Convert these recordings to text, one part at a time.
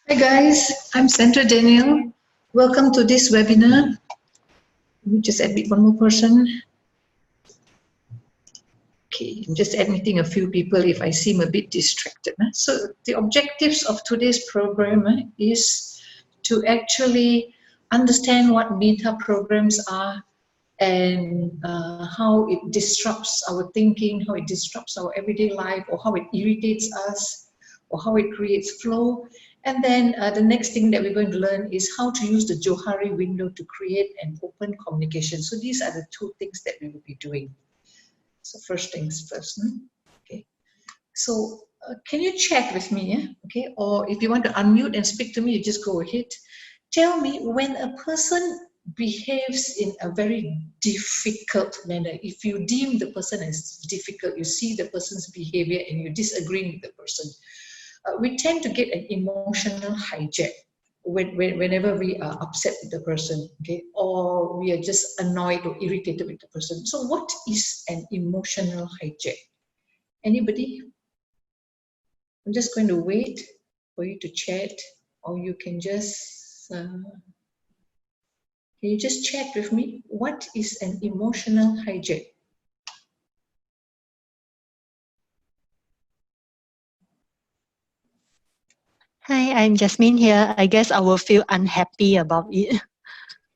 Hi guys, I'm Sandra Daniel. Welcome to this webinar. Let me just admit one more person. Okay, I'm just admitting a few people if I seem a bit distracted. So the objectives of today's program is to actually understand what meta programs are and how it disrupts our thinking, how it disrupts our everyday life, or how it irritates us, or how it creates flow. And then the next thing that we're going to learn is how to use the Johari window to create an open communication. So these are the two things that we will be doing. So first things first. Okay. So can you chat with me? Yeah? Okay. Or if you want to unmute and speak to me, you just go ahead. Tell me when a person behaves in a very difficult manner. If you deem the person as difficult, you see the person's behavior and you disagree with the person. We tend to get an emotional hijack whenever we are upset with the person, okay, or we are just annoyed or irritated with the person. So what is an emotional hijack? Anybody? I'm just going to wait for you to chat, or you can just can you just chat with me? What is an emotional hijack? Hi, I'm Jasmine here. I guess I will feel unhappy about it.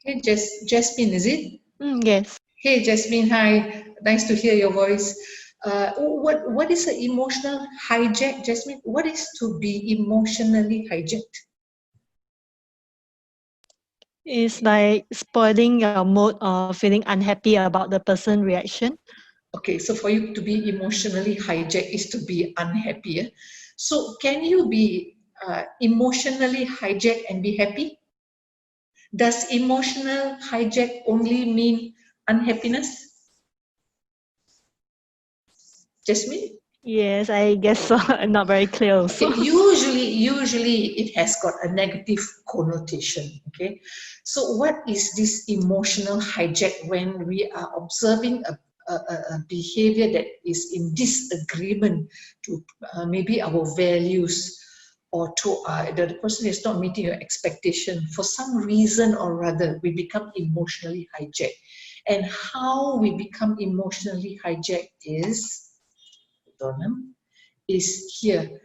Hey, Jasmine, is it? Yes. Hey, Jasmine, hi. Nice to hear your voice. What is an emotional hijack, Jasmine? What is to be emotionally hijacked? It's like spoiling your mood or feeling unhappy about the person's reaction. Okay, so for you to be emotionally hijacked is to be unhappy. So can you be emotionally hijacked and be happy? Does emotional hijack only mean unhappiness? Jasmine? Yes, I guess so. I'm not very clear also. Okay, usually it has got a negative connotation, okay? So what is this emotional hijack when we are observing a behavior that is in disagreement to maybe our values, or to the person is not meeting your expectation for some reason or other, we become emotionally hijacked. And how we become emotionally hijacked is here.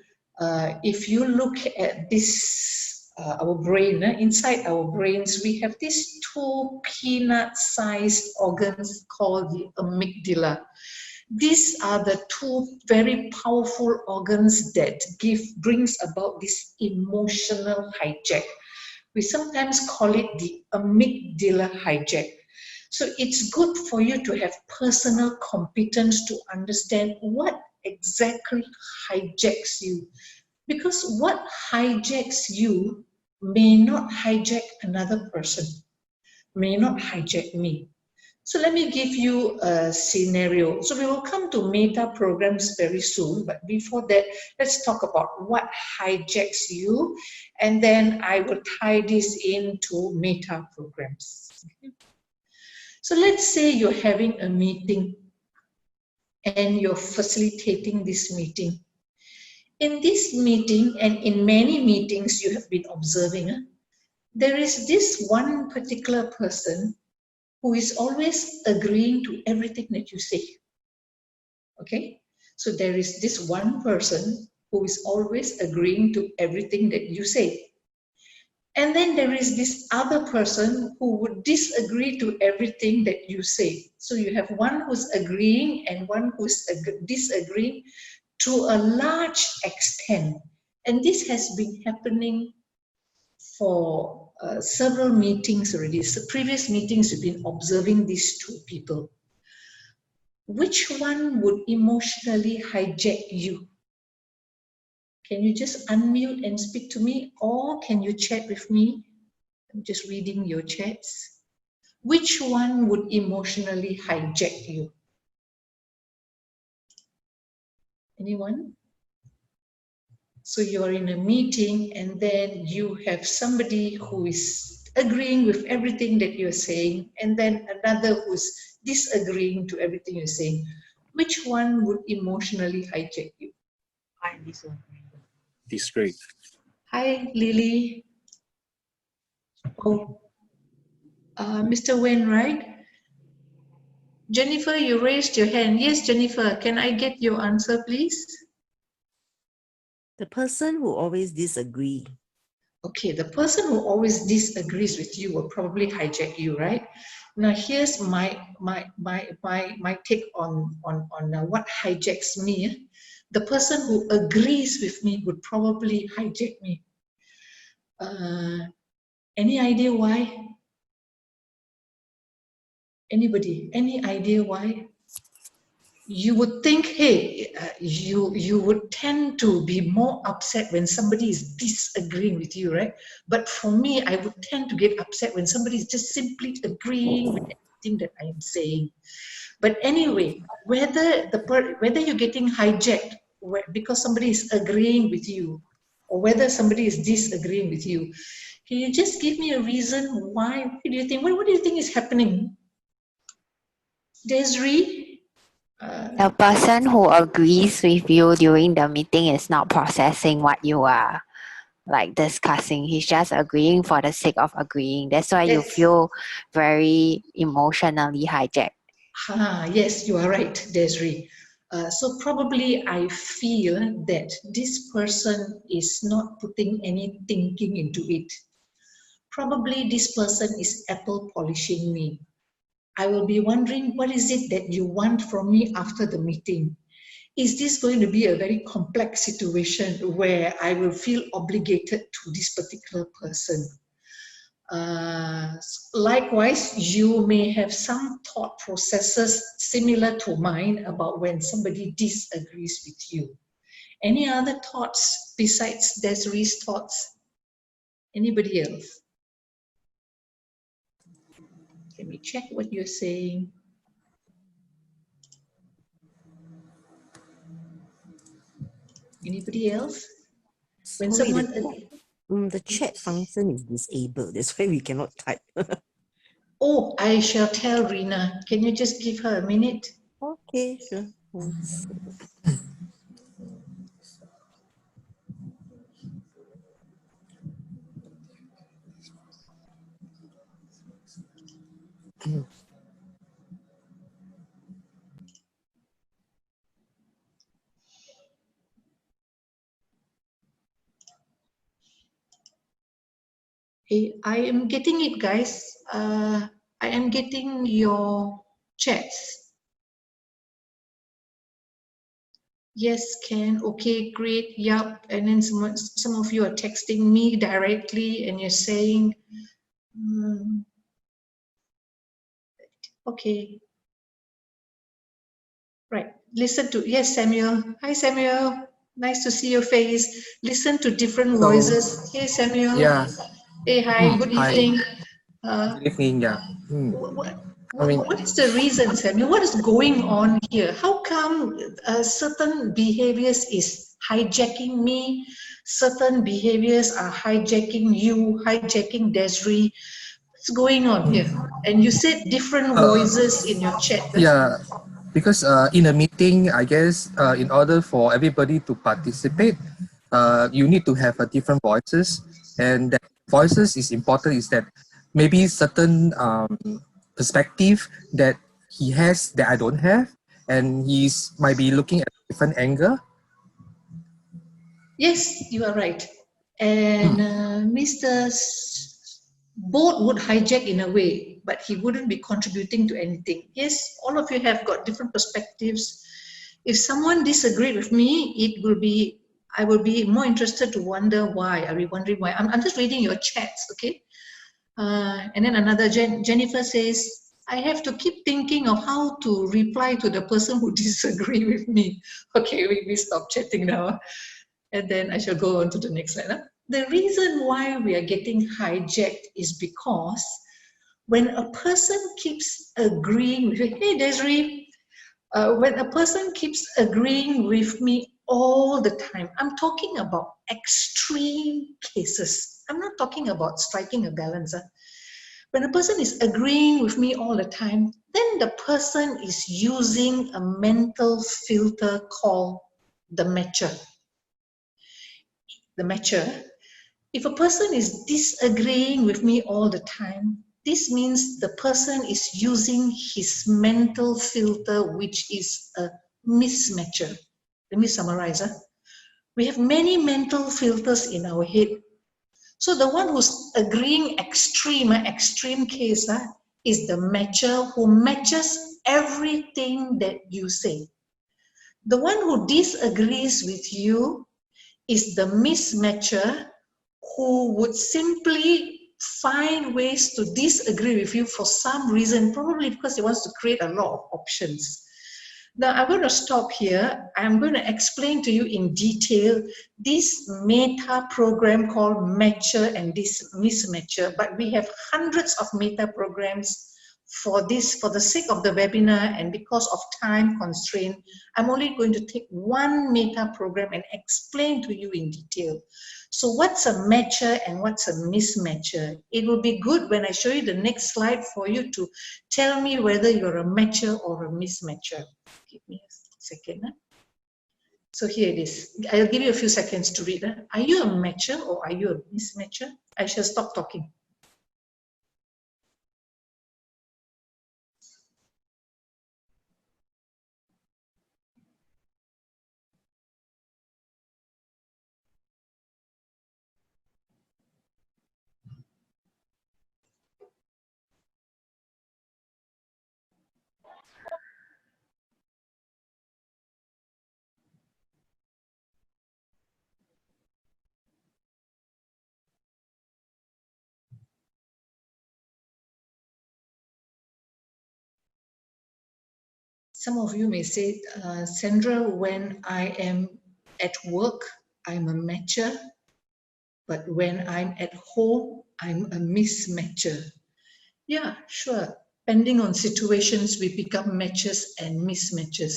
If you look at this, our brain, inside our brains, we have these two peanut-sized organs called the amygdala. These are the two very powerful organs that brings about this emotional hijack. We sometimes call it the amygdala hijack. So it's good for you to have personal competence to understand what exactly hijacks you. Because what hijacks you may not hijack another person, may not hijack me. So let me give you a scenario. So we will come to meta programs very soon, but before that, let's talk about what hijacks you, and then I will tie this into meta programs. So let's say you're having a meeting and you're facilitating this meeting. In this meeting and in many meetings you have been observing, there is this one particular person who is always agreeing to everything that you say. Okay? So there is this one person who is always agreeing to everything that you say. And then there is this other person who would disagree to everything that you say. So you have one who's agreeing and one who's disagreeing to a large extent. And this has been happening for several meetings already. So previous meetings, we've been observing these two people. Which one would emotionally hijack you? Can you just unmute and speak to me, or can you chat with me? I'm just reading your chats. Which one would emotionally hijack you? Anyone? So you're in a meeting and then you have somebody who is agreeing with everything that you're saying, and then another who's disagreeing to everything you're saying. Which one would emotionally hijack you? Disagree. Hi, Lily. Oh, Mr. Wainwright. Jennifer, you raised your hand. Yes, Jennifer, can I get your answer, please? The person who always disagree. Okay, the person who always disagrees with you will probably hijack you, right? Now, here's my take on what hijacks me. The person who agrees with me would probably hijack me. Any idea why? Anybody? Any idea why? You would think, hey, you would tend to be more upset when somebody is disagreeing with you, right? But for me, I would tend to get upset when somebody is just simply agreeing with everything that I am saying. But anyway, whether you're getting hijacked because somebody is agreeing with you, or whether somebody is disagreeing with you, can you just give me a reason why? What do you think? What do you think is happening, Desiree? The person who agrees with you during the meeting is not processing what you are like discussing. He's just agreeing for the sake of agreeing. That's why you Yes. feel very emotionally hijacked. Yes, you are right, Desiree. So probably I feel that this person is not putting any thinking into it. Probably this person is apple polishing me. I will be wondering, what is it that you want from me after the meeting? Is this going to be a very complex situation where I will feel obligated to this particular person? Likewise, you may have some thought processes similar to mine about when somebody disagrees with you. Any other thoughts besides Desiree's thoughts? Anybody else? Let me check what you're saying. Anybody else? When Sorry, someone... the chat function is disabled. That's why we cannot type. Oh, I shall tell Rina. Can you just give her a minute? Okay, sure. Hey, I am getting it, guys. I am getting your chats. Yes, can. Okay, great. Yup. And then some of you are texting me directly and you're saying, okay. Right. Listen to, yes, Samuel. Hi, Samuel. Nice to see your face. Listen to different Hello. voices. Hey, Samuel. Yeah. Hey, hi. Good Hi. evening. Good evening. Yeah. What is the reason, Samuel? What is going on here? How come certain behaviors is hijacking me? Certain behaviors are hijacking you, hijacking Desiree. What's going on here? And you said different voices in your chat. Yeah. Because in a meeting, I guess in order for everybody to participate, you need to have a different voices, and that voices is important. Is that maybe certain perspective that he has that I don't have, and he's might be looking at a different angle. Yes, you are right. And Mr. Boat would hijack in a way, but he wouldn't be contributing to anything. Yes, all of you have got different perspectives. If someone disagreed with me, I will be more interested to wonder why. Are you wondering why? I'm just reading your chats, okay? And then another Jennifer says, I have to keep thinking of how to reply to the person who disagree with me. Okay, we stop chatting now. And then I shall go on to the next slide. The reason why we are getting hijacked is because when a person keeps agreeing with, hey Desiree, when a person keeps agreeing with me all the time, I'm talking about extreme cases. I'm not talking about striking a balance. When a person is agreeing with me all the time, then the person is using a mental filter called the matcher. The matcher. If a person is disagreeing with me all the time, this means the person is using his mental filter, which is a mismatcher. Let me summarize. We have many mental filters in our head. So the one who's agreeing extreme case is the matcher who matches everything that you say. The one who disagrees with you is the mismatcher who would simply find ways to disagree with you for some reason, probably because he wants to create a lot of options. Now, I'm going to stop here. I'm going to explain to you in detail this meta program called Matcher and this Mismatcher, but we have hundreds of meta programs for this, for the sake of the webinar, and because of time constraint, I'm only going to take one meta program and explain to you in detail. So what's a matcher and what's a mismatcher? It will be good when I show you the next slide for you to tell me whether you're a matcher or a mismatcher. Give me a second. So here it is. I'll give you a few seconds to read. Are you a matcher or are you a mismatcher? I shall stop talking. Some of you may say, Sandra, when I am at work, I'm a matcher, but when I'm at home, I'm a mismatcher. Yeah, sure. Depending on situations, we become matches and mismatches.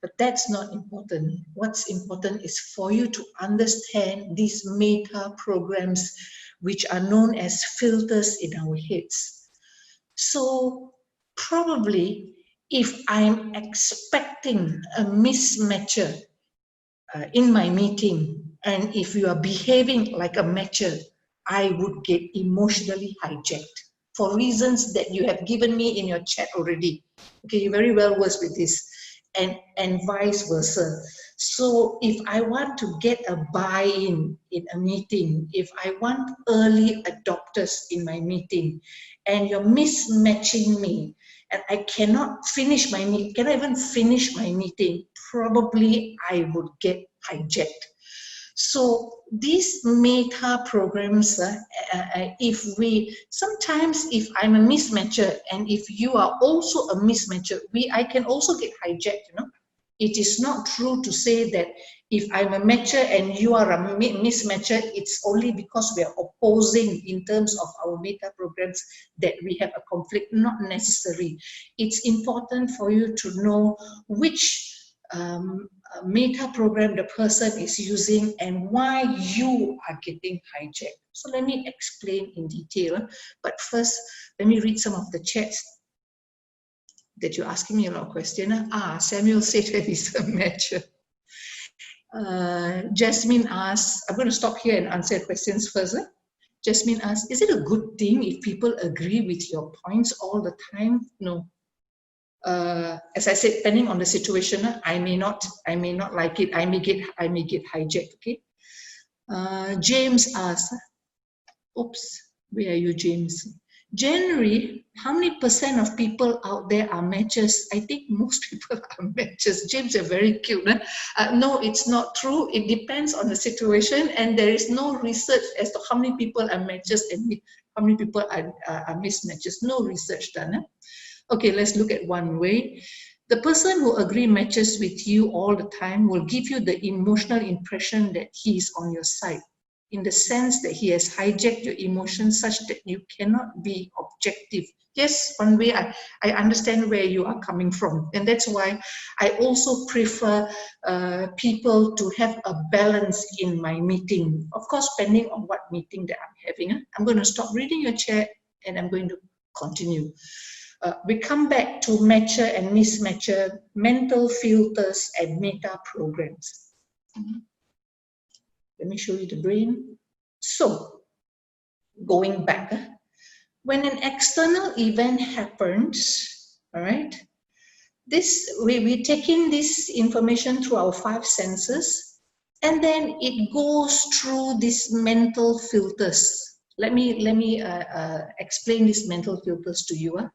But that's not important. What's important is for you to understand these meta programs, which are known as filters in our heads. So probably if I'm expecting a mismatcher in my meeting, and if you are behaving like a matcher, I would get emotionally hijacked for reasons that you have given me in your chat already. Okay, you're very well versed with this, and vice versa. So if I want to get a buy-in in a meeting, if I want early adopters in my meeting, and you're mismatching me, and I cannot finish my meeting, cannot even finish my meeting, probably I would get hijacked. So these meta programs, sometimes if I'm a mismatcher and if you are also a mismatcher, I can also get hijacked, you know. It is not true to say that if I'm a matcher and you are a mismatcher, it's only because we are opposing in terms of our meta programs that we have a conflict. Not necessary. It's important for you to know which meta program the person is using and why you are getting hijacked. So let me explain in detail, but first let me read some of the chats that you're asking me a lot of questions. Samuel said that he's a matcher. Jasmine asks, I'm going to stop here and answer questions first. Jasmine asks, is it a good thing if people agree with your points all the time? No. As I said, depending on the situation, I may not like it. I may get hijacked. Okay. James asks, oops, where are you, James? Generally, how many % of people out there are matches? I think most people are matches. James, you're very cute. No, it's not true. It depends on the situation, and there is no research as to how many people are matches and how many people are mismatches. No research done. Okay, let's look at one way. The person who matches with you all the time will give you the emotional impression that he is on your side, in the sense that he has hijacked your emotions such that you cannot be objective. Yes, one way I understand where you are coming from, and that's why I also prefer people to have a balance in my meeting. Of course, depending on what meeting that I'm having. I'm going to stop reading your chat and I'm going to continue. We come back to matcher and mismatcher, mental filters and meta programs. Let me show you the brain. So, going back, when an external event happens, all right, we take in this information through our 5 senses, and then it goes through these mental filters. Let me explain these mental filters to you.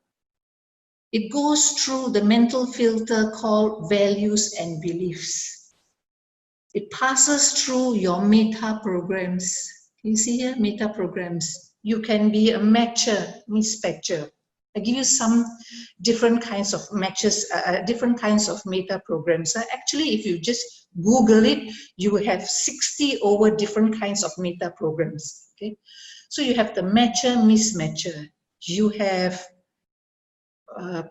It goes through the mental filter called values and beliefs. It passes through your meta programs. You see here, meta programs. You can be a matcher, mismatcher. I give you some different kinds of matches, different kinds of meta programs. Actually, if you just Google it, you will have 60 over different kinds of meta programs. Okay, so you have the matcher, mismatcher. You have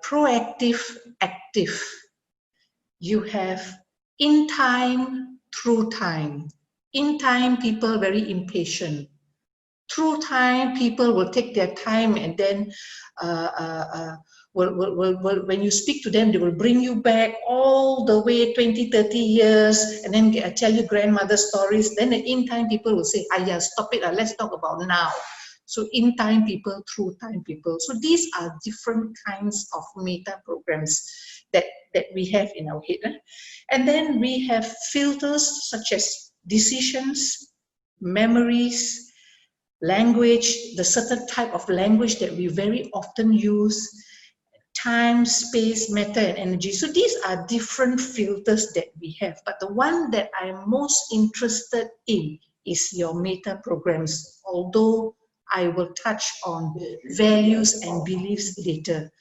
proactive, active. You have in time, through time. In time, people very impatient. Through time, people will take their time, and then when you speak to them, they will bring you back all the way 20, 30 years, and then tell you grandmother stories. Then the in time people will say, yeah, stop it, let's talk about now. So in time people, through time people. So these are different kinds of meta programs that we have in our head. And then we have filters such as decisions, memories, language, the certain type of language that we very often use, time, space, matter, and energy. So these are different filters that we have. But the one that I'm most interested in is your meta programs, although I will touch on values and beliefs later.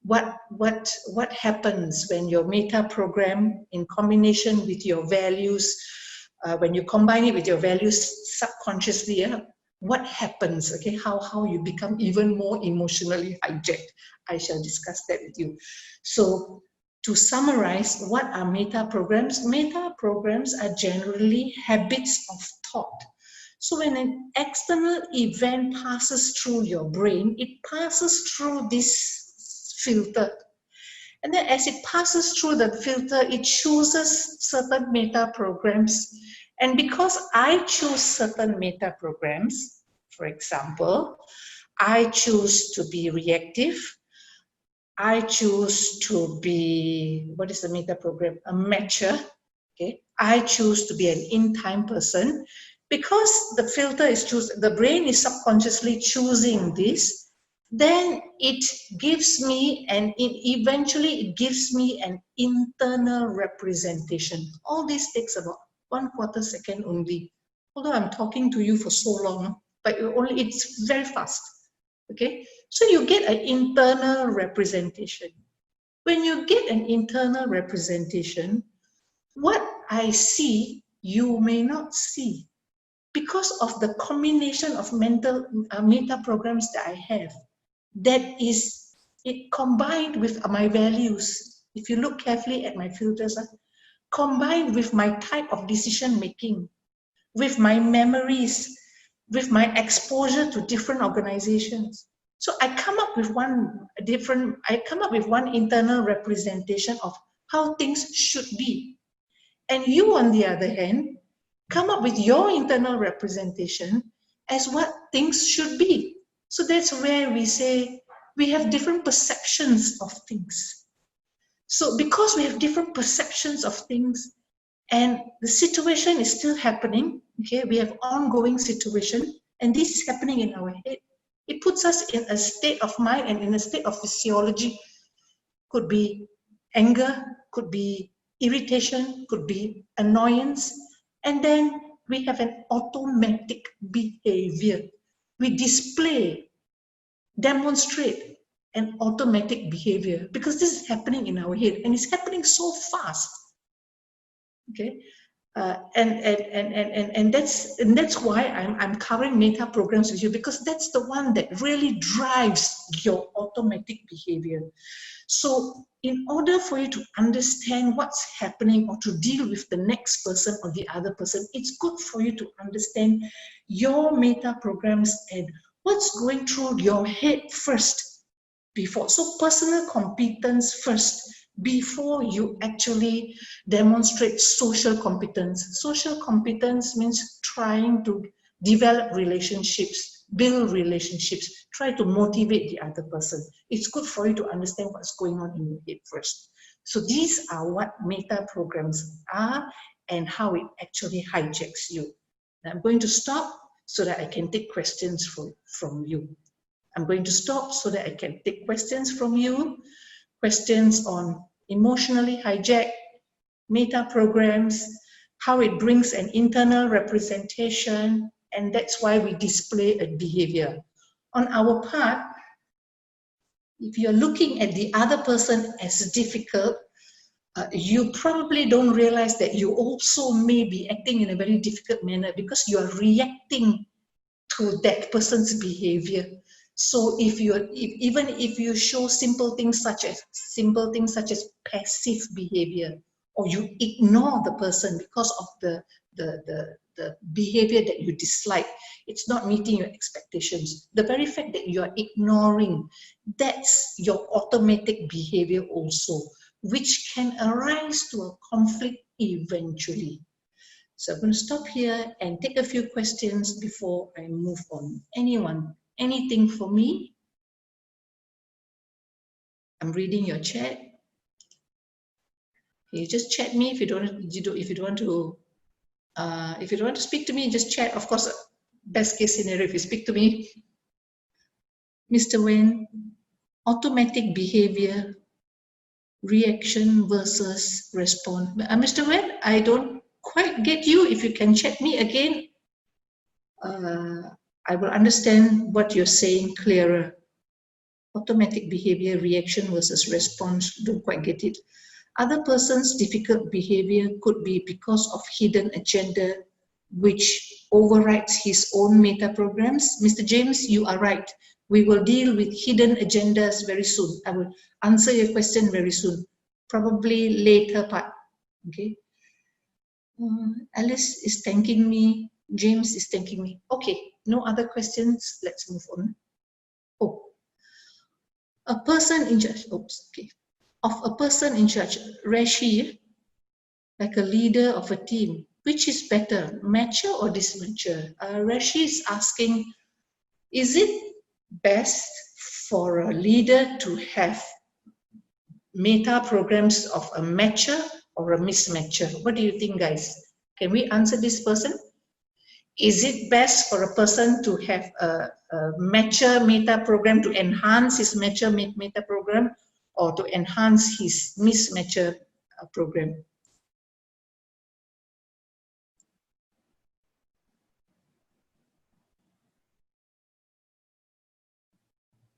What happens when your meta program in combination with your values, when you combine it with your values subconsciously, what happens, okay, how you become even more emotionally hijacked. I shall discuss that with you. So to summarize, what are meta programs? Meta programs are generally habits of thought. So when an external event passes through your brain, it passes through this filter. And then as it passes through the filter, it chooses certain meta programs. And because I choose certain meta programs, for example, I choose to be reactive. I choose to be, what is the meta program? A matcher. Okay. I choose to be an in-time person. Because the filter is the brain is subconsciously choosing this, then it gives me, and eventually it gives me an internal representation. All this takes about 1/4 second only. Although I'm talking to you for so long, but it's very fast. Okay, so you get an internal representation. When you get an internal representation, what I see, you may not see. Because of the combination of mental meta programs that I have, that is it combined with my values. If you look carefully at my filters, combined with my type of decision making, with my memories, with my exposure to different organizations. So I come up with one internal representation of how things should be. And you, on the other hand, come up with your internal representation as what things should be. So that's where we say we have different perceptions of things. So because we have different perceptions of things and the situation is still happening, okay, we have ongoing situation and this is happening in our head. It puts us in a state of mind and in a state of physiology. Could be anger, could be irritation, could be annoyance. And then we have an automatic behavior. We demonstrate an automatic behavior because this is happening in our head and it's happening so fast. Okay, and that's why I'm covering meta programs with you, because that's the one that really drives your automatic behavior. So in order for you to understand what's happening or to deal with the next person or the other person, it's good for you to understand your meta programs and what's going through your head first before. So personal competence first before you actually demonstrate social competence. Social competence means trying to develop relationships, build relationships, try to motivate the other person. It's good for you to understand what's going on in your head first. So these are what meta programs are and how it actually hijacks you. Now I'm going to stop so that I can take questions from you. I'm going to stop so that I can take questions from you, questions on emotionally hijacked meta programs, how it brings an internal representation, and that's why we display a behavior. On our part, if you're looking at the other person as difficult, you probably don't realize that you also may be acting in a very difficult manner because you are reacting to that person's behavior. So even if you show simple things such as passive behavior, or you ignore the person because of the behavior that you dislike, it's not meeting your expectations. The very fact that you are ignoring, that's your automatic behavior also, which can arise to a conflict eventually. So I'm going to stop here and take a few questions before I move on. Anyone, anything for me? I'm reading your chat. You just chat me if you don't want to speak to me, just chat. Of course, best case scenario, if you speak to me. Mr. Wen, automatic behavior, reaction versus response. Mr. Wen, I don't quite get you. If you can chat me again, I will understand what you're saying clearer. Automatic behavior, reaction versus response, don't quite get it. Other person's difficult behavior could be because of hidden agenda which overrides his own meta programs. Mr. James, you are right. We will deal with hidden agendas very soon. I will answer your question very soon, probably later part. Okay. Alice is thanking me. James is thanking me. Okay, no other questions. Let's move on. Oh, a person in charge. Oops, okay. Of a person in charge, Rashi, like a leader of a team, which is better, matcher or dismatcher? Rashi is asking, is it best for a leader to have meta programs of a matcher or a mismatcher? What do you think, guys? Can we answer this person? Is it best for a person to have a matcher meta program to enhance his matcher meta program, or to enhance his mismatcher program?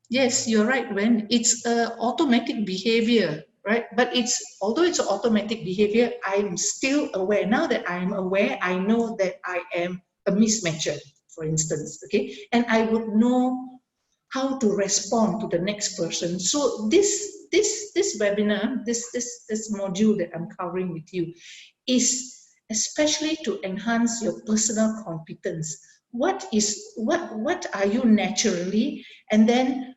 Yes, you're right, Wen. It's automatic behavior, right? But although it's automatic behavior, I'm still aware. Now that I'm aware, I know that I am a mismatcher, for instance, okay? And I would know how to respond to the next person. So this webinar, this module that I'm covering with you is especially to enhance your personal competence. What are you naturally, and then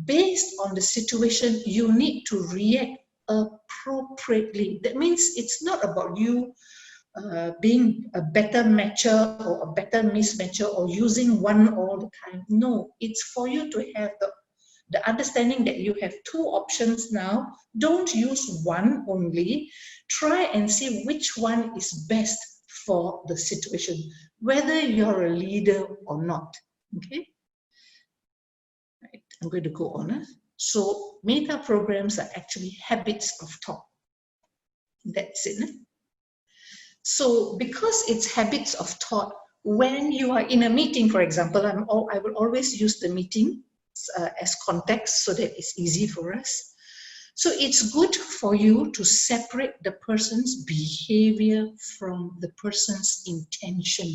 based on the situation, you need to react appropriately. That means it's not about you being a better matcher or a better mismatcher or using one all the time. No, it's for you to have the understanding that you have two options now. Don't use one only. Try and see which one is best for the situation, whether you're a leader or not. Okay. Right. I'm going to go on. So meta programs are actually habits of thought. That's it. So because it's habits of thought, when you are in a meeting, for example, I will always use the meeting as context so that it's easy for us. So it's good for you to separate the person's behavior from the person's intention.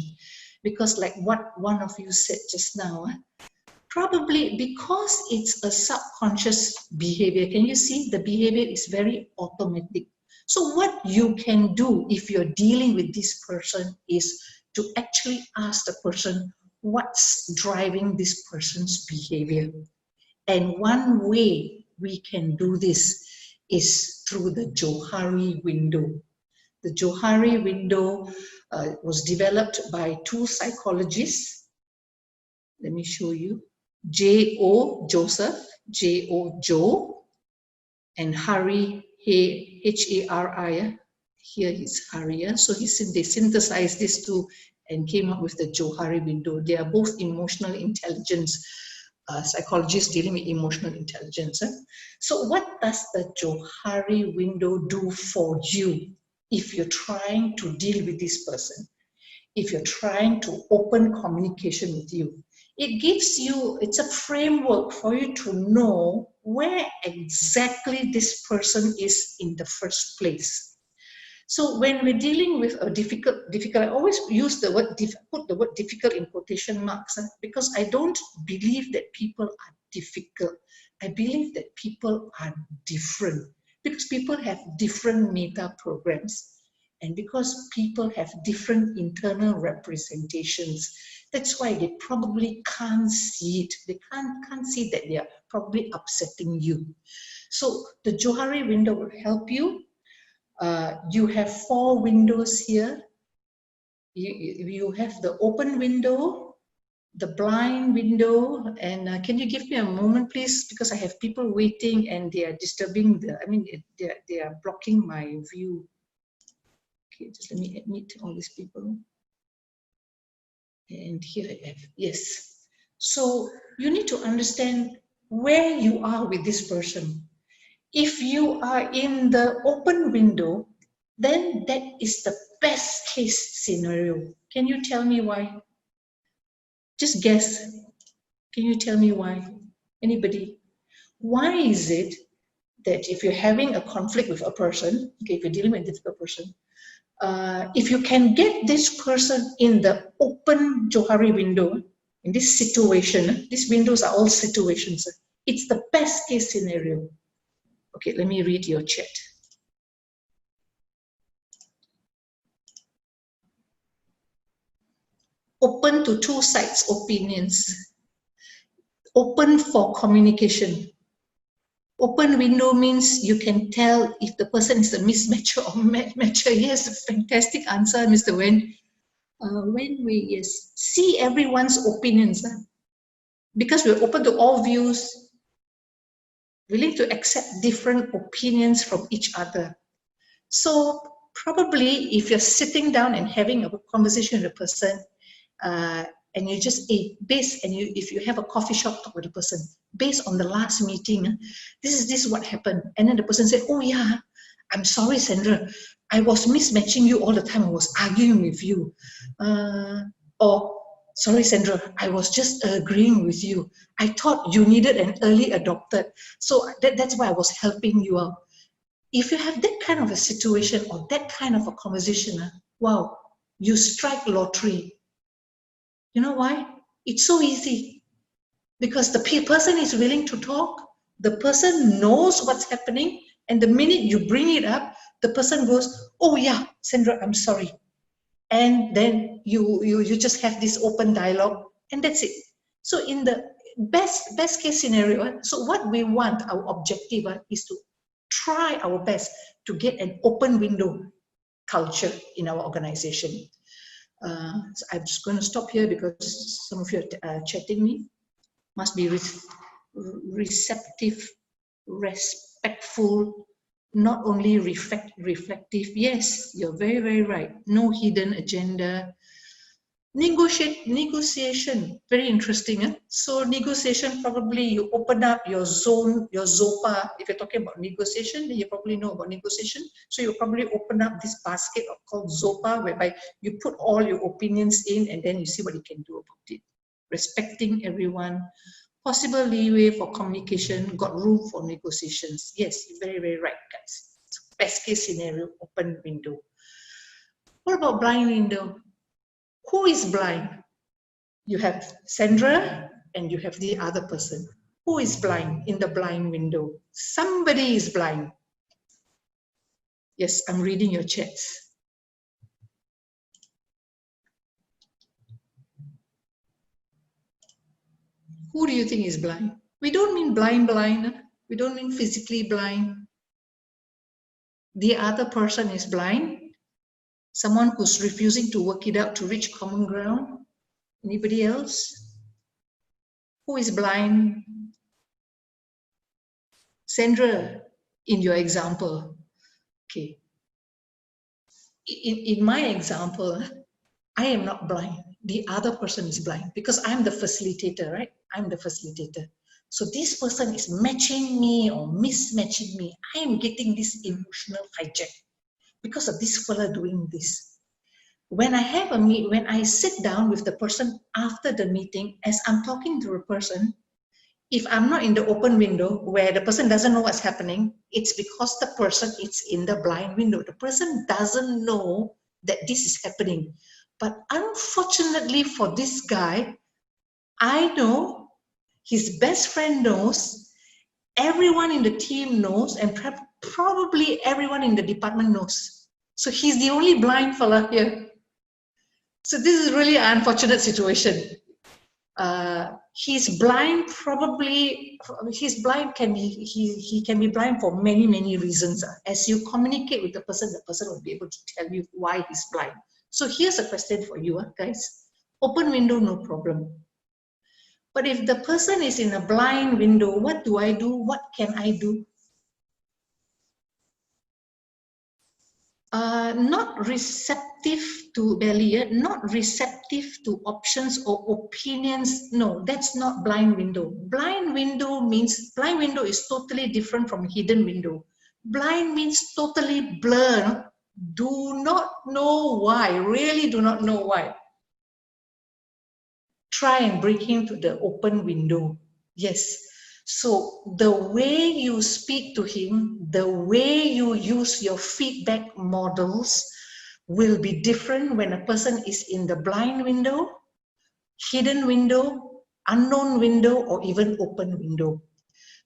Because like what one of you said just now, probably because it's a subconscious behavior. Can you see the behavior is very automatic? So what you can do if you're dealing with this person is to actually ask the person what's driving this person's behavior. And one way we can do this is through the Johari window. The Johari window was developed by two psychologists. Let me show you. J.O. Joseph, J.O. Joe, and Hari, H-A-R-I. Here is Hari. So they synthesized these two and came up with the Johari window. They are both emotional intelligence psychologists dealing with emotional intelligence. So what does the Johari window do for you if you're trying to deal with this person? If you're trying to open communication with you, it gives you, it's a framework for you to know where exactly this person is in the first place. So when we're dealing with a difficult, I always use the word, put the word difficult in quotation marks, because I don't believe that people are difficult. I believe that people are different, because people have different meta programs. And because people have different internal representations, that's why they probably can't see it. They can't see that they are probably upsetting you. So the Johari window will help you. You have 4 windows here. You have the open window, the blind window, and can you give me a moment, please? Because I have people waiting and they are disturbing they are blocking my view. Okay, just let me admit all these people. And here I have, yes. So you need to understand where you are with this person. If you are in the open window, then that is the best case scenario. Can you tell me why? Just guess. Can you tell me why? Anybody? Why is it that if you're having a conflict with a person, okay, if you're dealing with a difficult person, if you can get this person in the open Johari window, in this situation, these windows are all situations, it's the best case scenario. Okay, let me read your chat. Open to two sides' opinions. Open for communication. Open window means you can tell if the person is a mismatcher or matcher. Yes, fantastic answer, Mr. Wen. When we see everyone's opinions, because we're open to all views, willing to accept different opinions from each other. So probably if you're sitting down and having a conversation with a person, and you just if you have a coffee shop talk with a person, based on the last meeting, this is what happened, and then the person said, oh yeah, I'm sorry, Sandra, I was mismatching you all the time, I was arguing with you, or sorry, Sandra, I was just agreeing with you, I thought you needed an early adopter, so that's why I was helping you out. If you have that kind of a situation or that kind of a conversation, wow, you strike lottery. You know why? It's so easy. Because the person is willing to talk, the person knows what's happening, and the minute you bring it up, the person goes, oh yeah, Sandra, I'm sorry. And then you just have this open dialogue, and that's it. So in the best case scenario, so what we want, our objective is to try our best to get an open window culture in our organization. So I'm just going to stop here because some of you are chatting me. Must be receptive, respectful, not only reflective. Yes, you're very, very right. No hidden agenda. Negotiation, very interesting. So negotiation, probably you open up your zone, your ZOPA. If you're talking about negotiation, then you probably know about negotiation. So you probably open up this basket called ZOPA, whereby you put all your opinions in and then you see what you can do about it. Respecting everyone, possible leeway for communication, got room for negotiations. Yes, you're very, very right, guys. So best case scenario, open window. What about blind window? Who is blind? You have Sandra and you have the other person. Who is blind in the blind window? Somebody is blind. Yes, I'm reading your chats. Who do you think is blind? We don't mean blind. We don't mean physically blind. The other person is blind. Someone who's refusing to work it out to reach common ground? Anybody else? Who is blind? Sandra, in your example. Okay. In my example, I am not blind. The other person is blind because I'm the facilitator, right? I'm the facilitator. So this person is matching me or mismatching me. I am getting this emotional hijack because of this fella doing this. When I have a meet, when I sit down with the person after the meeting, as I'm talking to a person, if I'm not in the open window where the person doesn't know what's happening, it's because the person is in the blind window. The person doesn't know that this is happening. But unfortunately for this guy, I know, his best friend knows, everyone in the team knows, and probably everyone in the department knows. So he's the only blind fella here. So this is really an unfortunate situation. He's blind, probably, he's blind, he can be blind for many, many reasons. As you communicate with the person will be able to tell you why he's blind. So here's a question for you, guys. Open window, no problem. But if the person is in a blind window, what do I do? What can I do? Not receptive to not receptive to options or opinions. No, that's not blind window. Blind window means, blind window is totally different from hidden window. Blind means totally blur. Do not know why, really do not know why. Try and break into the open window. Yes. So the way you speak to him, the way you use your feedback models will be different when a person is in the blind window, hidden window, unknown window, or even open window.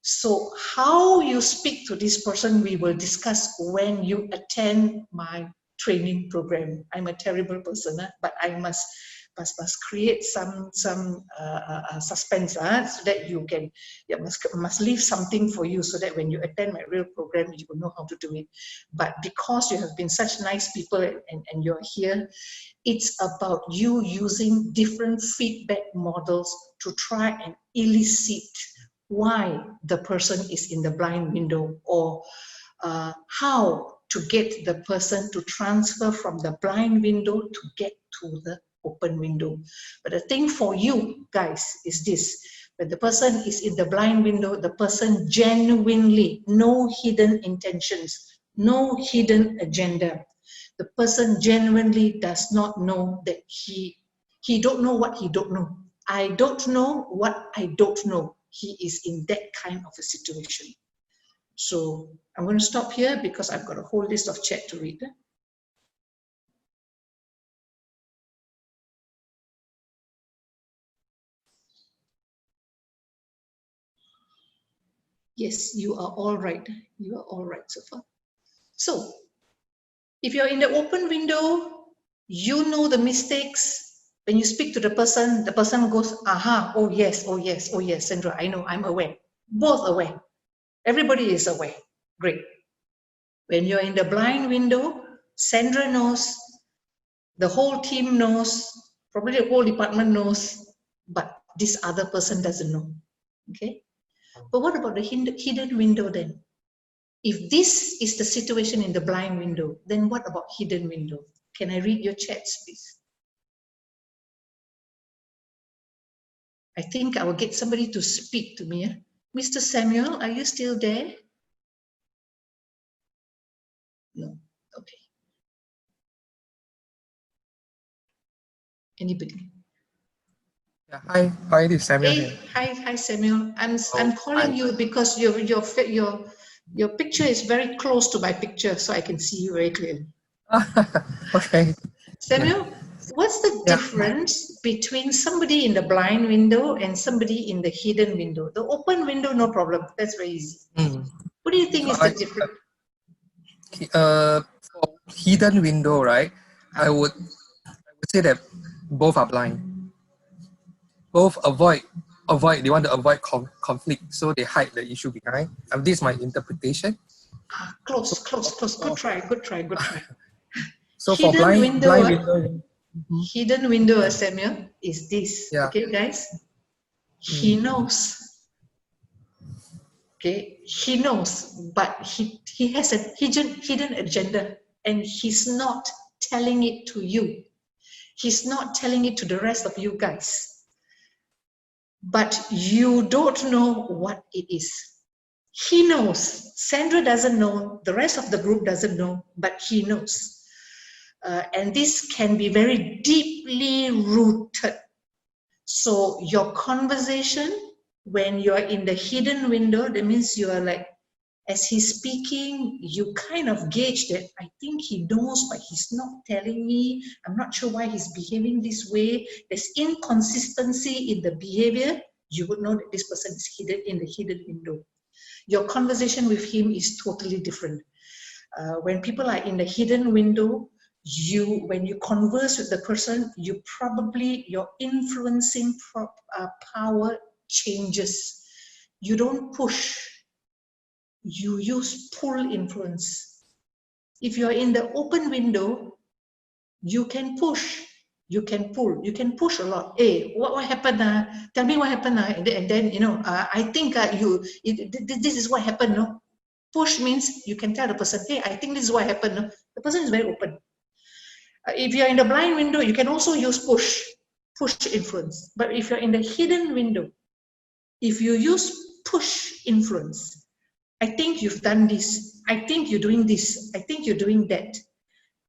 So how you speak to this person, we will discuss when you attend my training program. I'm a terrible person, but I must create some suspense so that you can, must leave something for you so that when you attend my real program, you will know how to do it. But because you have been such nice people and you're here, it's about you using different feedback models to try and elicit why the person is in the blind window, or how to get the person to transfer from the blind window to get to the open window. But the thing for you guys is this: when the person is in the blind window, the person genuinely, no hidden intentions, no hidden agenda. The person genuinely does not know that he don't know what he don't know. I don't know what I don't know. He is in that kind of a situation. So I'm going to stop here because I've got a whole list of chat to read. Yes, you are all right. You are all right so far. So if you're in the open window, you know the mistakes. When you speak to the person goes, aha, oh yes, oh yes, oh yes, Sandra, I know, I'm aware. Both aware. Everybody is aware. Great. When you're in the blind window, Sandra knows, the whole team knows, probably the whole department knows, but this other person doesn't know. Okay? But what about the hidden window then? If this is the situation in the blind window, then what about hidden window? Can I read your chats, please? I think I will get somebody to speak to me. Mr. Samuel, are you still there? No. Okay. Anybody? Yeah, hi, this is Samuel Hey, here. hi, Samuel. I'm calling you because your picture is very close to my picture, so I can see you very clearly. Okay. Samuel, what's the difference between somebody in the blind window and somebody in the hidden window? The open window, no problem. That's very easy. What do you think is the difference? For hidden window, right? I would say that both are blind. Both avoid. They want to avoid conflict, so they hide the issue behind. This is my interpretation. Close. Good try. So for blind window, hidden window, Samuel, is this. Yeah. Okay, guys? He knows. Okay, he knows, but he has a hidden agenda, and he's not telling it to you. He's not telling it to the rest of you guys. But you don't know what it is. He knows. Sandra doesn't know. The rest of the group doesn't know, but he knows. And this can be very deeply rooted. So your conversation, when you're in the hidden window, that means you are like, as he's speaking, you kind of gauge that I think he knows, but he's not telling me. I'm not sure why he's behaving this way. There's inconsistency in the behavior. You would know that this person is hidden in the hidden window. Your conversation with him is totally different. When people are in the hidden window, when you converse with the person, your influencing power changes. You don't push. You use pull influence. If you're in the open window, you can push, you can pull, you can push a lot. Hey, what happened? Tell me what happened. And then, you know, I think this is what happened. No? Push means you can tell the person, hey, I think this is what happened. No? The person is very open. If you're in the blind window, you can also use push influence. But if you're in the hidden window, if you use push influence, I think you've done this. I think you're doing this. I think you're doing that.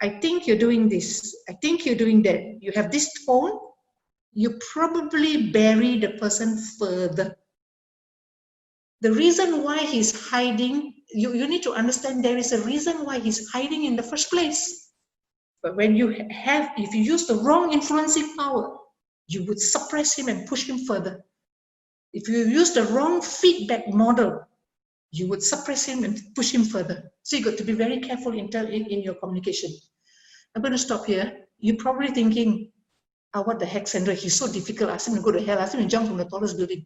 I think you're doing this. I think you're doing that. You have this tone, you probably bury the person further. The reason why he's hiding, you need to understand there is a reason why he's hiding in the first place. But when if you use the wrong influencing power, you would suppress him and push him further. If you use the wrong feedback model, you would suppress him and push him further. So you got to be very careful in your communication. I'm going to stop here. You're probably thinking, what the heck, Sandra, he's so difficult. Ask him to go to hell. Ask him to jump from the tallest building.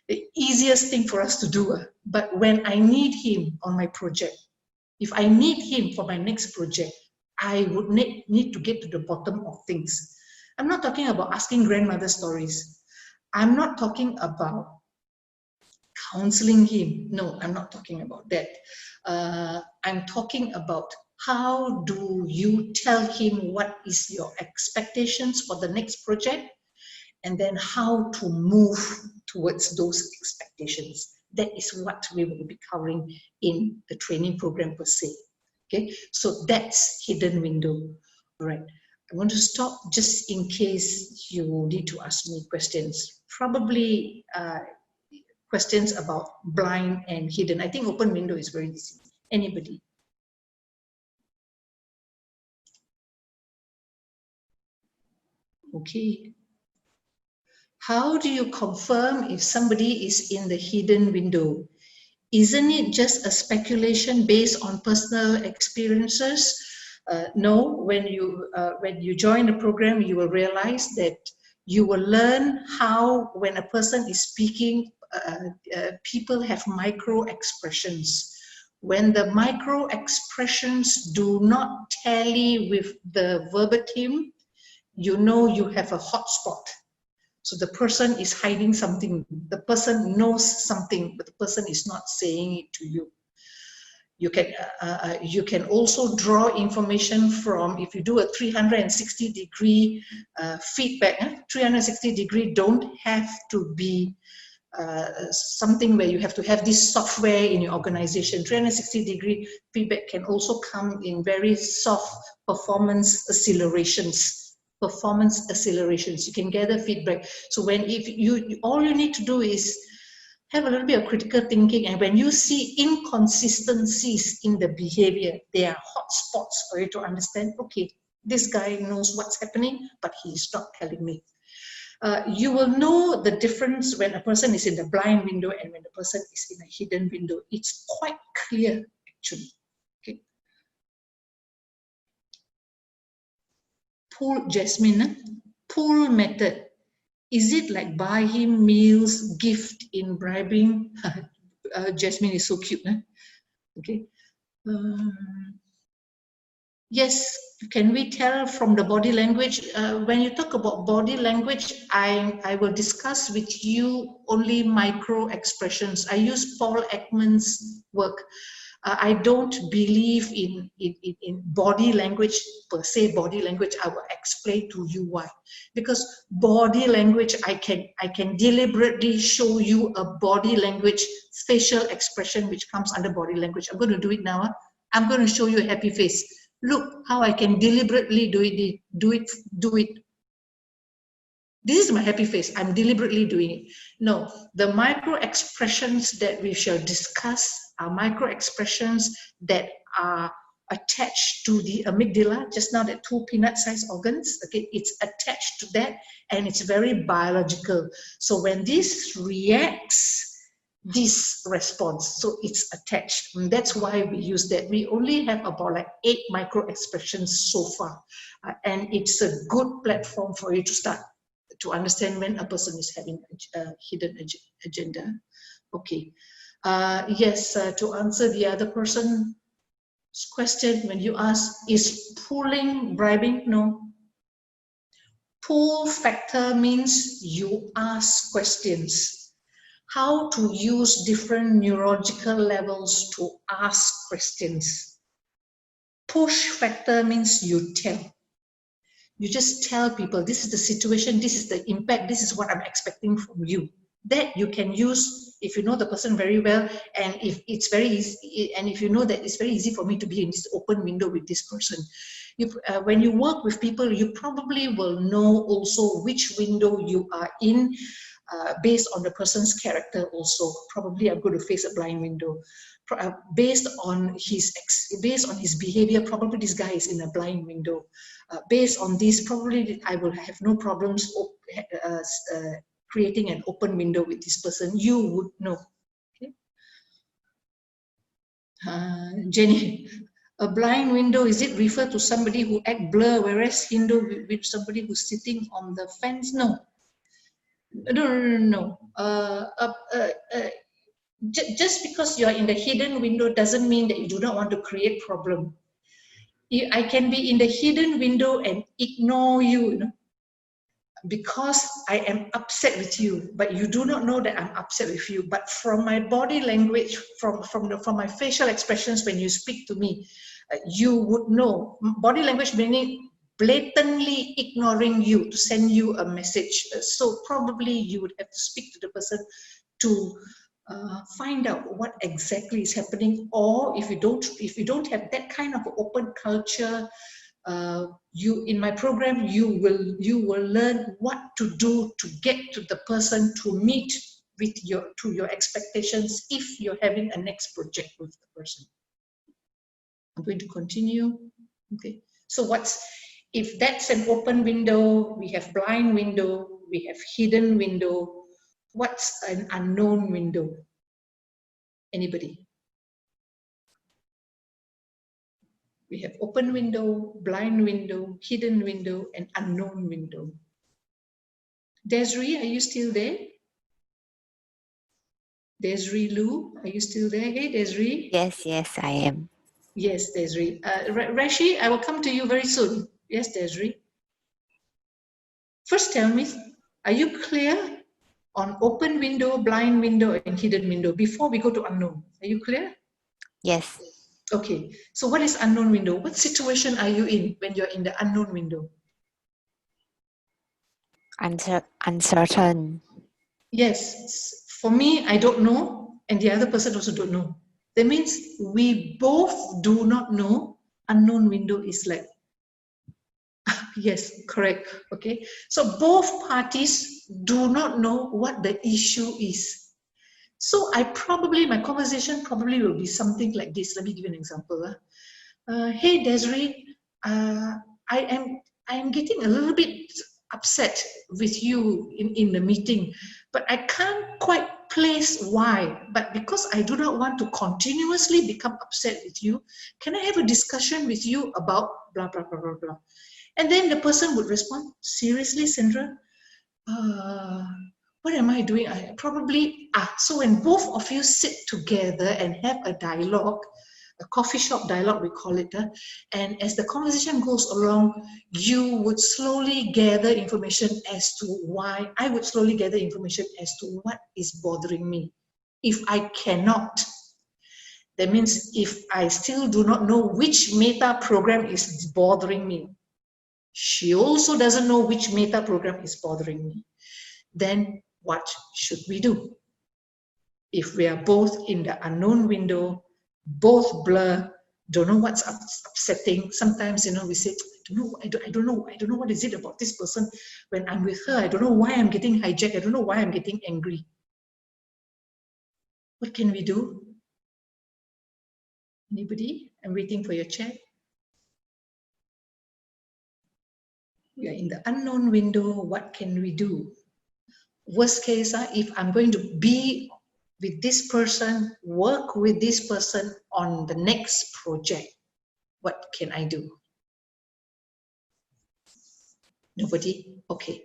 The easiest thing for us to do. But when I need him on my project, if I need him for my next project, I would need to get to the bottom of things. I'm not talking about asking grandmother stories. I'm not talking about counseling him. No, I'm not talking about that. I'm talking about how do you tell him what is your expectations for the next project, and then how to move towards those expectations. That is what we will be covering in the training program per se. Okay, so that's hidden window. All right, I want to stop just in case you need to ask me questions. Probably questions about blind and hidden. I think open window is very easy. Anybody? Okay. How do you confirm if somebody is in the hidden window? Isn't it just a speculation based on personal experiences? No, when you join the program, you will realize that you will learn how, when a person is speaking, people have micro expressions. When the micro expressions do not tally with the verbatim, you know you have a hot spot. So the person is hiding something. The person knows something, but the person is not saying it to you. You can also draw information from, if you do a 360-degree feedback. 360-degree don't have to be something where you have to have this software in your organization. 360-degree feedback can also come in very soft performance accelerations. You can gather feedback. So all you need to do is have a little bit of critical thinking, and when you see inconsistencies in the behavior, they are hot spots for you to understand, okay, this guy knows what's happening, but he's not telling me. You will know the difference when a person is in the blind window and when the person is in a hidden window. It's quite clear, actually. Okay. Pull, Jasmine, pull method. Is it like buy him meals, gift in bribing? Jasmine is so cute. Okay. Yes, Can we tell from the body language? When you talk about body language, I will discuss with you only micro expressions. I use Paul Ekman's work. I don't believe in body language per se. Body language, I will explain to you why. Because body language, I can deliberately show you a body language facial expression which comes under body language. I'm going to do it now. I'm going to show you a happy face. Look how I can deliberately do it. This is my happy face. I'm deliberately doing it. No, the micro expressions that we shall discuss are micro expressions that are attached to the amygdala. Just now, that 2 peanut-sized organs. Okay, it's attached to that, and it's very biological. So when this reacts, this response, so it's attached, and that's why we use that. We only have about like 8 micro expressions so far, and it's a good platform for you to start to understand when a person is having a hidden agenda. Okay, yes, to answer the other person's question, when you ask, is pulling bribing? No. Pull factor means you ask questions. How to use different neurological levels to ask questions. Push factor means you tell. You just tell people, this is the situation, this is the impact, this is what I'm expecting from you. That you can use if you know the person very well, and if it's very easy, and if you know that it's very easy for me to be in this open window with this person. When you work with people, you probably will know also which window you are in, based on the person's character also. Probably I'm going to face a blind window. Based on his behavior, probably this guy is in a blind window. Based on this, probably I will have no problems creating an open window with this person. You would know. Okay? Jenny, a blind window, is it refer to somebody who act blur, whereas window with somebody who's sitting on the fence? No. No. Just because you are in the hidden window doesn't mean that you do not want to create problem. I can be in the hidden window and ignore you, because I am upset with you, but you do not know that I'm upset with you. But from my body language, from my facial expressions when you speak to me, you would know. Body language meaning blatantly ignoring you to send you a message. So probably you would have to speak to the person to find out what exactly is happening. Or if you don't have that kind of open culture, in my program you will learn what to do to get to the person to meet with your expectations if you're having a next project with the person. I'm going to continue. Okay, so if that's an open window, we have blind window, we have hidden window. What's an unknown window? Anybody? We have open window, blind window, hidden window, and unknown window. Desiree, are you still there? Desiree Lu, are you still there? Hey, Desiree. Yes, I am. Yes, Desiree. Rashi, I will come to you very soon. Yes, Desiree. First, tell me, are you clear on open window, blind window, and hidden window before we go to unknown? Are you clear? Yes. Okay, so what is unknown window? What situation are you in when you're in the unknown window? Uncertain. Yes, for me, I don't know, and the other person also don't know. That means we both do not know. Unknown window is like, yes, correct. Okay, so both parties do not know what the issue is. So my conversation probably will be something like this. Let me give you an example. Hey, Desiree, I am getting a little bit upset with you in the meeting, but I can't quite place why. But because I do not want to continuously become upset with you, can I have a discussion with you about blah, blah, blah, blah, blah. And then the person would respond, seriously, Sandra? What am I doing? So when both of you sit together and have a dialogue, a coffee shop dialogue, we call it. And as the conversation goes along, you would slowly gather information as to why, I would slowly gather information as to what is bothering me. If I cannot, that means if I still do not know which meta program is bothering me, she also doesn't know which meta program is bothering me, then what should we do? If we are both in the unknown window, both blur, don't know what's upsetting. Sometimes, you know, we say, I don't know what is it about this person. When I'm with her, I don't know why I'm getting hijacked. I don't know why I'm getting angry. What can we do? Anybody? I'm waiting for your chat. We are in the unknown window. What can we do? Worst case, if I'm going to be with this person, work with this person on the next project, what can I do? Nobody? Okay.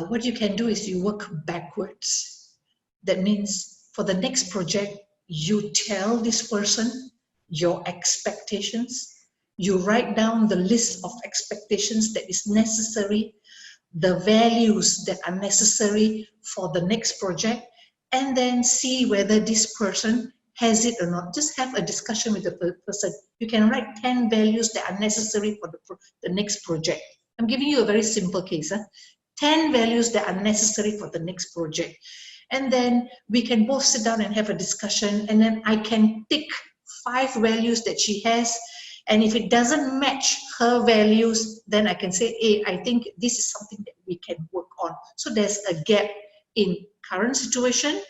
What you can do is you work backwards. That means for the next project, you tell this person your expectations. You write down the list of expectations that is necessary, the values that are necessary for the next project, and then see whether this person has it or not. Just have a discussion with the person. You can write 10 values that are necessary for the next project. I'm giving you a very simple case. 10 values that are necessary for the next project. And then we can both sit down and have a discussion, and then I can tick 5 values that she has. And if it doesn't match her values, then I can say, hey, I think this is something that we can work on. So there's a gap in current situation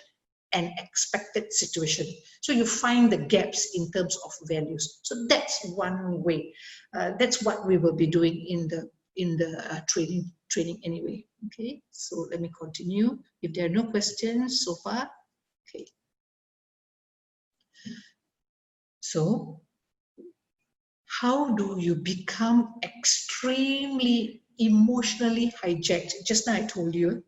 and expected situation. So you find the gaps in terms of values. So that's one way. That's what we will be doing in the training anyway. Okay, so let me continue. If there are no questions so far, okay. So how do you become extremely emotionally hijacked? Just now I told you,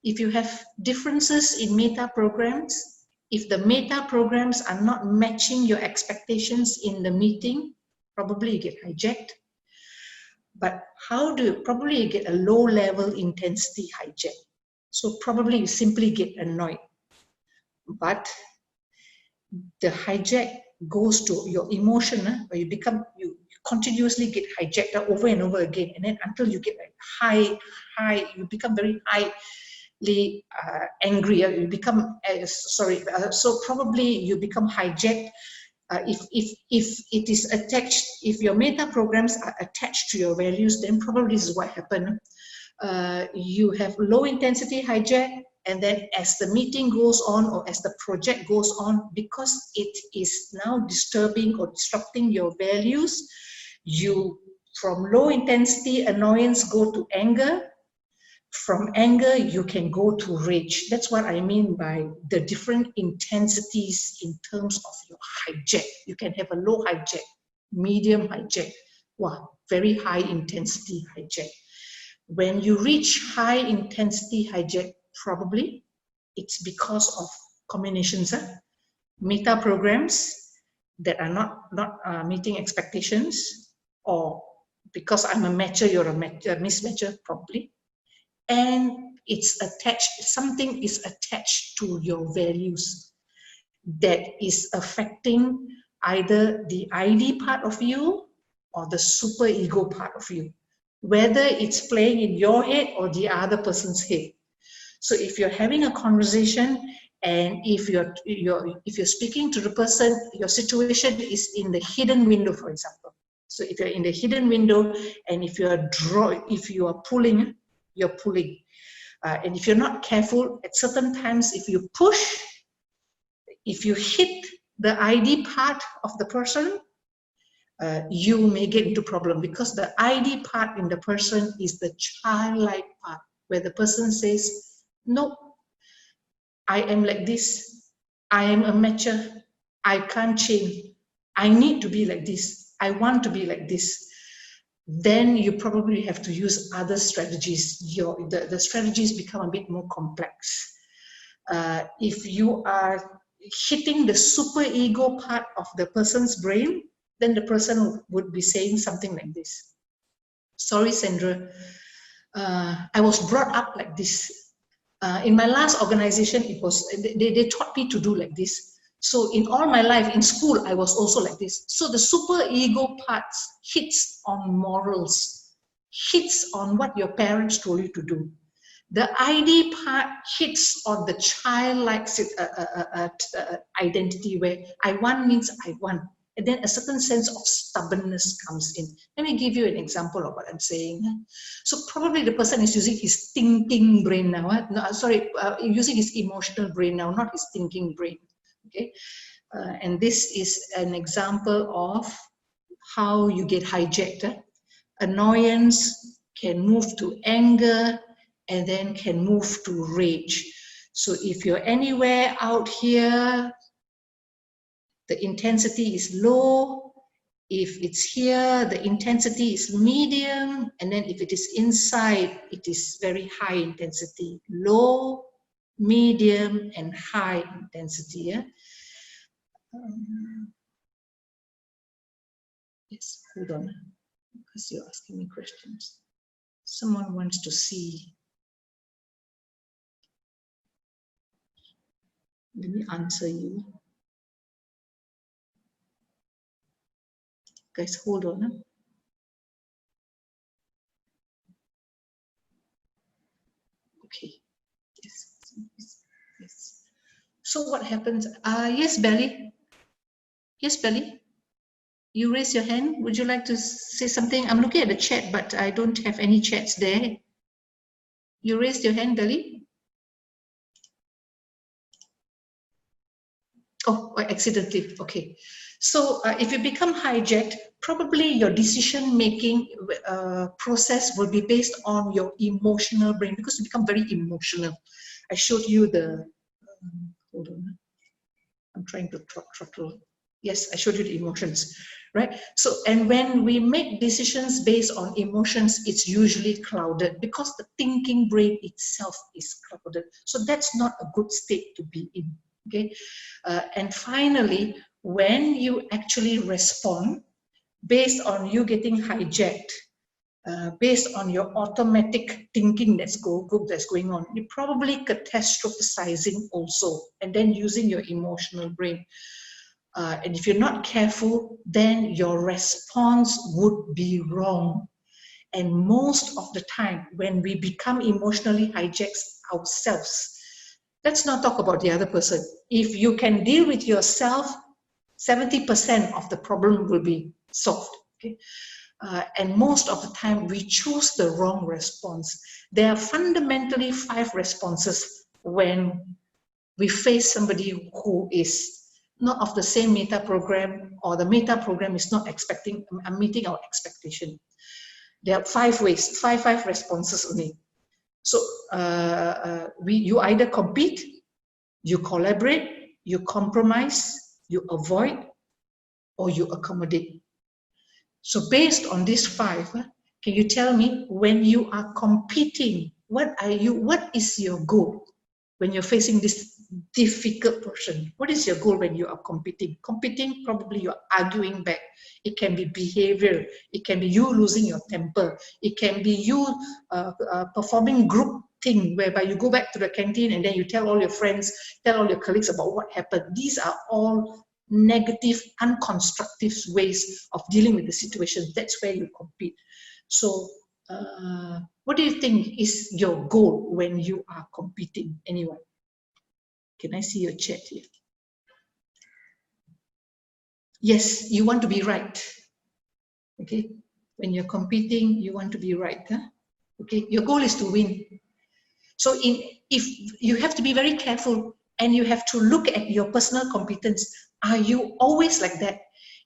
if you have differences in meta programs, if the meta programs are not matching your expectations in the meeting, probably you get hijacked. But how do you, probably you get a low level intensity hijack. So probably you simply get annoyed. But the hijack goes to your emotion, where you continuously get hijacked over and over again, and then until you get like high, you become very highly angry. You become so probably you become hijacked. If it is attached, if your meta programs are attached to your values, then probably this is what happened. You have low intensity hijack, and then as the meeting goes on or as the project goes on, because it is now disturbing or disrupting your values, you from low intensity annoyance go to anger. From anger, you can go to rage. That's what I mean by the different intensities in terms of your hijack. You can have a low hijack, medium hijack, wow, very high intensity hijack. When you reach high intensity hijack, probably it's because of combinations, meta programs that are not meeting expectations, or because I'm a matcher, you're a mismatcher, probably. And it's attached, something is attached to your values that is affecting either the ID part of you or the super ego part of you, whether it's playing in your head or the other person's head. So if you're having a conversation, and if you're speaking to the person, your situation is in the hidden window, for example. So if you're in the hidden window, and if you are pulling, you're pulling. And if you're not careful, at certain times, if you push, if you hit the ID part of the person, you may get into problem, because the ID part in the person is the childlike part, where the person says, no, I am like this. I am a matcher. I can't change. I need to be like this. I want to be like this. Then you probably have to use other strategies. The strategies become a bit more complex. If hitting the superego part of the person's brain, then the person would be saying something like this. Sorry, Sandra, I was brought up like this. In my last organization, it was they taught me to do like this. So in all my life, in school, I was also like this. So the superego parts hits on morals, hits on what your parents told you to do. The ID part hits on the childlike identity, where I want means I want. And then a certain sense of stubbornness comes in. Let me give you an example of what I'm saying. So probably the person is using his thinking brain now. Using his emotional brain now, not his thinking brain. Okay, and this is an example of how you get hijacked. Annoyance can move to anger, and then can move to rage. So if you're anywhere out here, the intensity is low. If it's here, the intensity is medium. And then if it is inside, it is very high intensity. Low, medium, and high intensity. Yeah? Yes, hold on, because you're asking me questions. Someone wants to see. Let me answer you. Guys, hold on. Okay. Yes. Yes. So what happens? Yes, Belly. Yes, Belly. You raise your hand. Would you like to say something? I'm looking at the chat, but I don't have any chats there. You raised your hand, Belly. Oh, accidentally. Okay. So if you become hijacked, probably your decision-making process will be based on your emotional brain, because you become very emotional. I showed you the, hold on, I'm trying to throttle. Yes, I showed you the emotions, right? So, and when we make decisions based on emotions, it's usually clouded because the thinking brain itself is clouded. So that's not a good state to be in, okay? And finally, when you actually respond based on you getting hijacked, based on your automatic thinking that's going on, you're probably catastrophizing also, and then using your emotional brain. And if you're not careful, then your response would be wrong. And most of the time, when we become emotionally hijacked ourselves, let's not talk about the other person. If you can deal with yourself, 70% of the problem will be solved. Okay? And most of the time, we choose the wrong response. There are fundamentally 5 responses when we face somebody who is not of the same meta program, or the meta program is not meeting our expectation. There are 5 ways, five responses only. So you either compete, you collaborate, you compromise, you avoid, or you accommodate. So based on these 5, can you tell me, when you are competing, what is your goal when you're facing this difficult person? What is your goal when you are competing? Competing, probably you're arguing back. It can be behavior. It can be you losing your temper. It can be you performing group thing, whereby you go back to the canteen and then you tell all your friends, tell all your colleagues about what happened. These are all negative, unconstructive ways of dealing with the situation. That's where you compete. So what do you think is your goal when you are competing? Anyone? Can I see your chat here? Yes, you want to be right. Okay, when you're competing, you want to be right. Huh? Okay, your goal is to win. So if you have to be very careful, and you have to look at your personal competence. Are you always like that?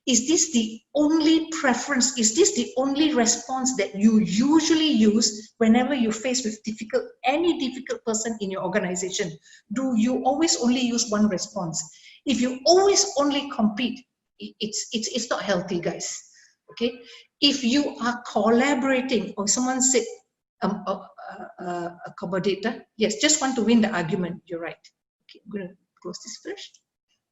Is this the only preference? Is this the only response that you usually use whenever you face with any difficult person in your organization? Do you always only use one response? If you always only compete, it's not healthy, guys. Okay. If you are collaborating, or someone said accommodator, yes, just want to win the argument. You're right. Okay, I'm going to close this first.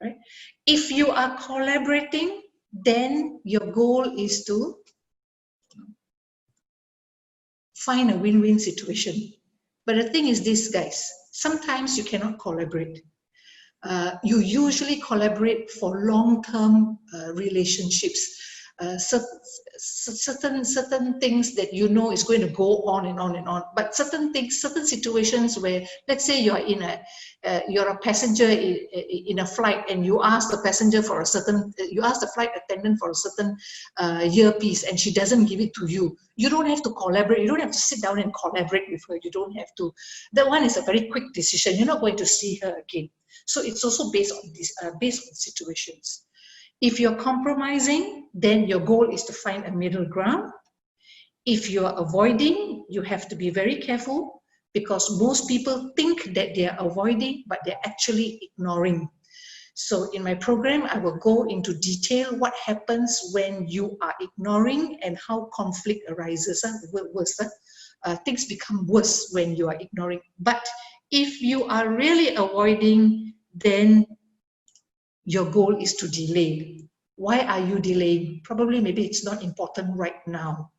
right? If you are collaborating, then your goal is to find a win-win situation. But the thing is this, guys, sometimes you cannot collaborate. You usually collaborate for long-term relationships. Certain things that you know is going to go on and on and on. But certain things, certain situations where, let's say you're in you're a passenger in a flight, and you ask the passenger for a certain, you ask the flight attendant for a certain earpiece, and she doesn't give it to you. You don't have to collaborate. You don't have to sit down and collaborate with her. You don't have to. That one is a very quick decision. You're not going to see her again. So it's also based on this, based on situations. If you're compromising, then your goal is to find a middle ground. If you're avoiding, you have to be very careful, because most people think that they are avoiding, but they're actually ignoring. So in my program, I will go into detail what happens when you are ignoring and how conflict arises. Things become worse when you are ignoring. But if you are really avoiding, then your goal is to delay. Why are you delaying? Probably maybe it's not important right now.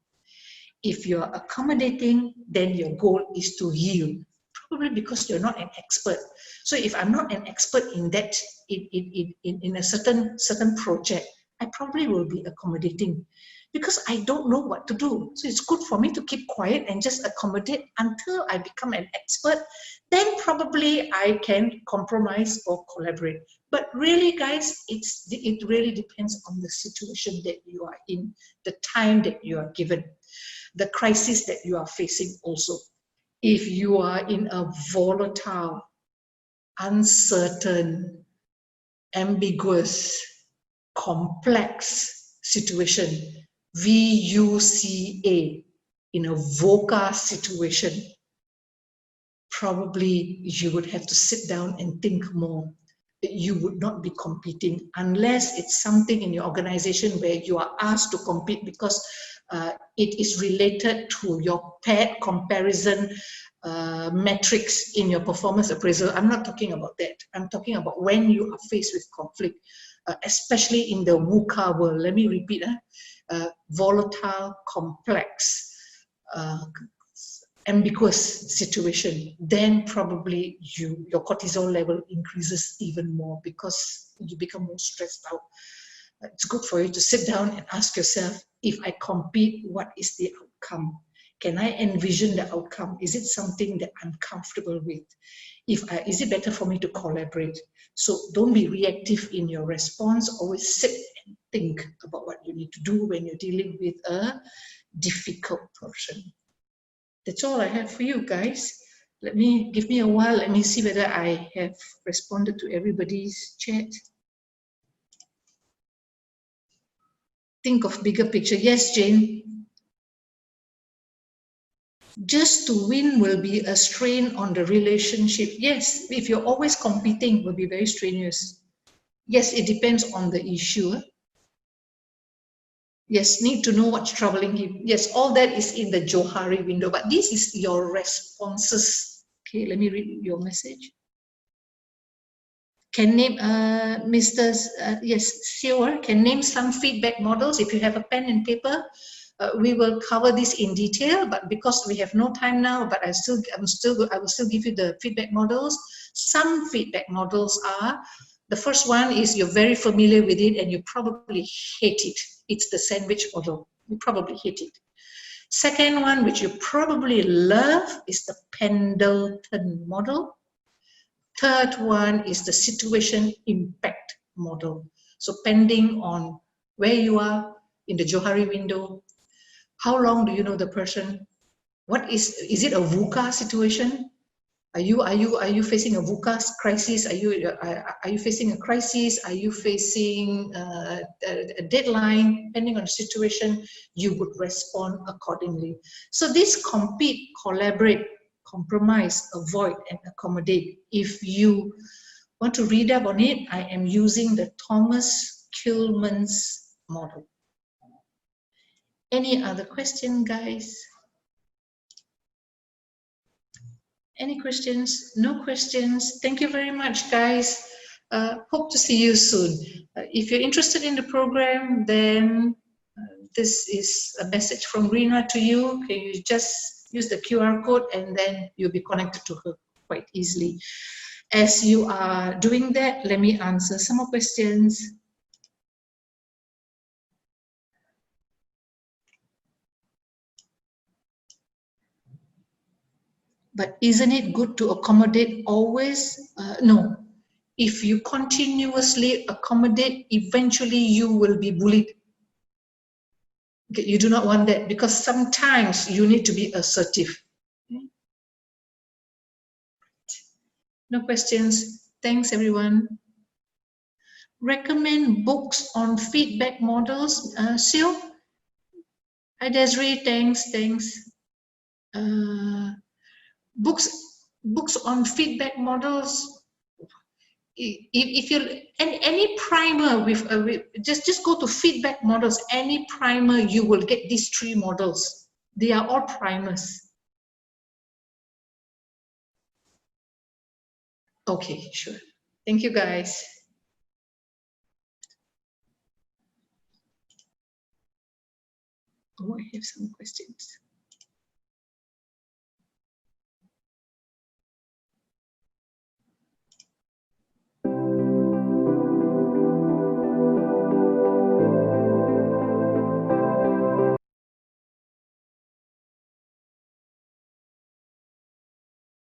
If you're accommodating, then your goal is to yield. Probably because you're not an expert. So if I'm not an expert in that, in a certain project, I probably will be accommodating, because I don't know what to do. So it's good for me to keep quiet and just accommodate until I become an expert. Then probably I can compromise or collaborate. But really, guys, it really depends on the situation that you are in, the time that you are given, the crisis that you are facing also. If you are in a volatile, uncertain, ambiguous, complex situation, VUCA, in a VUCA situation, probably you would have to sit down and think more. You would not be competing unless it's something in your organization where you are asked to compete because it is related to your paired comparison metrics in your performance appraisal. I'm not talking about that. I'm talking about when you are faced with conflict, especially in the VUCA world. Let me repeat, volatile, complex, ambiguous situation, then probably your cortisol level increases even more because you become more stressed out. It's good for you to sit down and ask yourself, if I compete, what is the outcome? Can I envision the outcome? Is it something that I'm comfortable with? Is it better for me to collaborate? So don't be reactive in your response. Always sit and think about what you need to do when you're dealing with a difficult person. That's all I have for you guys. Give me a while. Let me see whether I have responded to everybody's chat. Think of bigger picture. Yes, Jane. Just to win will be a strain on the relationship. Yes, if you're always competing, it will be very strenuous. Yes, it depends on the issue. Yes, need to know what's troubling him. Yes, all that is in the Johari window, but this is your responses. Okay, let me read your message. Can name, Mr. Yes, Seor, can name some feedback models. If you have a pen and paper, we will cover this in detail, but because we have no time now, but I will still give you the feedback models. Some feedback models are, the first one is you're very familiar with it and you probably hate it. It's the sandwich model. You probably hate it. Second one, which you probably love, is the Pendleton model. Third one is the situation impact model. So depending on where you are in the Johari window, how long do you know the person? What is it a VUCA situation? Are you facing a VUCA crisis? Are you facing a crisis? Are you facing a deadline? Depending on the situation, you would respond accordingly. So this compete, collaborate, compromise, avoid, and accommodate. If you want to read up on it, I am using the Thomas Kilman's model. Any other question, guys? Any questions? No questions. Thank you very much, guys. Hope to see you soon. If you're interested in the program, then this is a message from Rina to you. Can you just use the QR code and then you'll be connected to her quite easily. As you are doing that, let me answer some more questions. But isn't it good to accommodate always? No. If you continuously accommodate, eventually you will be bullied. Okay, you do not want that, because sometimes you need to be assertive. Okay. No questions. Thanks, everyone. Recommend books on feedback models. Sil? Hi, Desiree. Thanks. Books on feedback models. If you any primer with just go to feedback models, any primer, you will get these 3 models. They are all primers. Okay, sure. Thank you, guys. Oh, I have some questions.